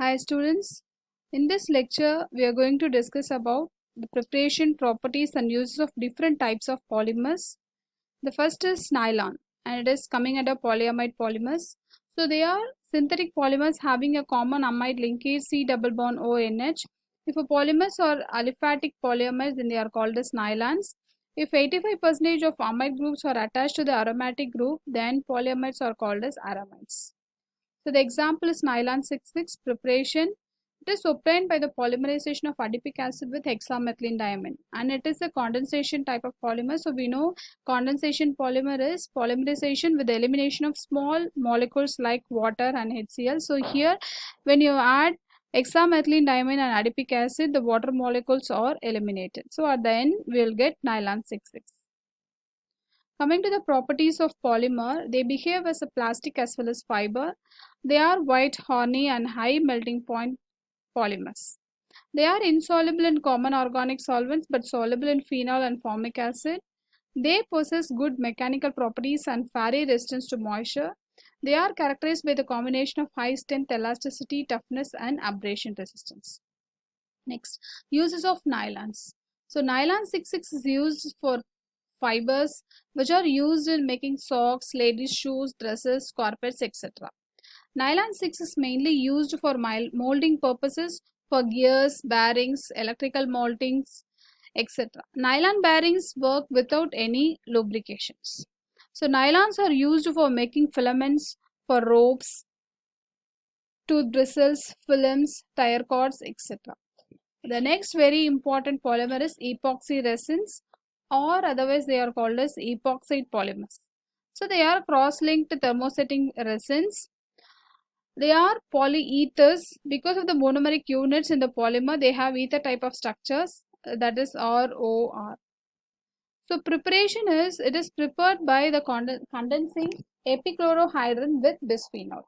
Hi students, in this lecture we are going to discuss about the preparation, properties and uses of different types of polymers. The first is nylon and it is coming under polyamide polymers. So they are synthetic polymers having a common amide linkage C double bond ONH. If a polymers are aliphatic polymers then they are called as nylons. If 85% of amide groups are attached to the aromatic group then polyamides are called as aramides. So the example is nylon 6,6 preparation. It is obtained by the polymerization of adipic acid with hexamethylene diamine and it is a condensation type of polymer. So we know condensation polymer is polymerization with the elimination of small molecules like water and HCl. So here when you add hexamethylene diamine and adipic acid, the water molecules are eliminated. So at the end we will get nylon 6,6. Coming to the properties of polymer, they behave as a plastic as well as fiber. They are white, horny and high melting point polymers. They are insoluble in common organic solvents but soluble in phenol and formic acid. They possess good mechanical properties and vary resistance to moisture. They are characterized by the combination of high strength, elasticity, toughness and abrasion resistance. Next, uses of nylons. So nylon 6,6 is used for fibers which are used in making socks, ladies' shoes, dresses, carpets, etc. Nylon 6 is mainly used for molding purposes for gears, bearings, electrical moldings, etc. Nylon bearings work without any lubrications. So nylons are used for making filaments for ropes, tooth bristles, films, tire cords, etc. The next very important polymer is epoxy resins or otherwise they are called as epoxide polymers. So they are cross-linked thermosetting resins. They are polyethers. Because of the monomeric units in the polymer, they have ether type of structures, that is ROR. So preparation is, it is prepared by the condensing epichlorohydrin with bisphenol.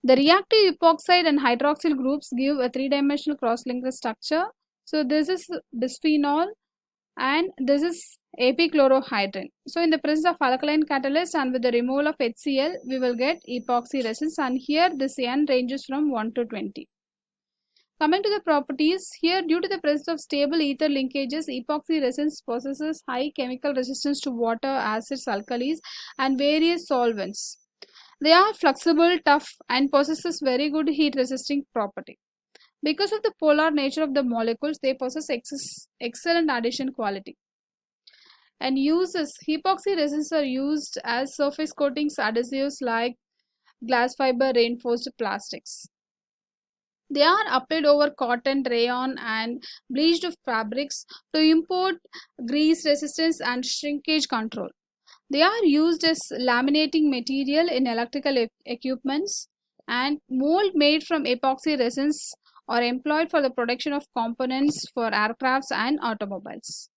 The reactive epoxide and hydroxyl groups give a three-dimensional cross-linked structure. So this is bisphenol and this is epichlorohydrin. So in the presence of alkaline catalyst and with the removal of HCl, we will get epoxy resins and here this N ranges from 1 to 20. Coming to the properties, here due to the presence of stable ether linkages, epoxy resins possesses high chemical resistance to water, acids, alkalis and various solvents. They are flexible, tough and possesses very good heat resisting property. Because of the polar nature of the molecules, they possess excellent adhesion quality. And uses, epoxy resins are used as surface coatings, adhesives like glass fiber reinforced plastics. They are applied over cotton, rayon and bleached fabrics to impart grease resistance and shrinkage control. They are used as laminating material in electrical equipments and mold made from epoxy resins are employed for the production of components for aircrafts and automobiles.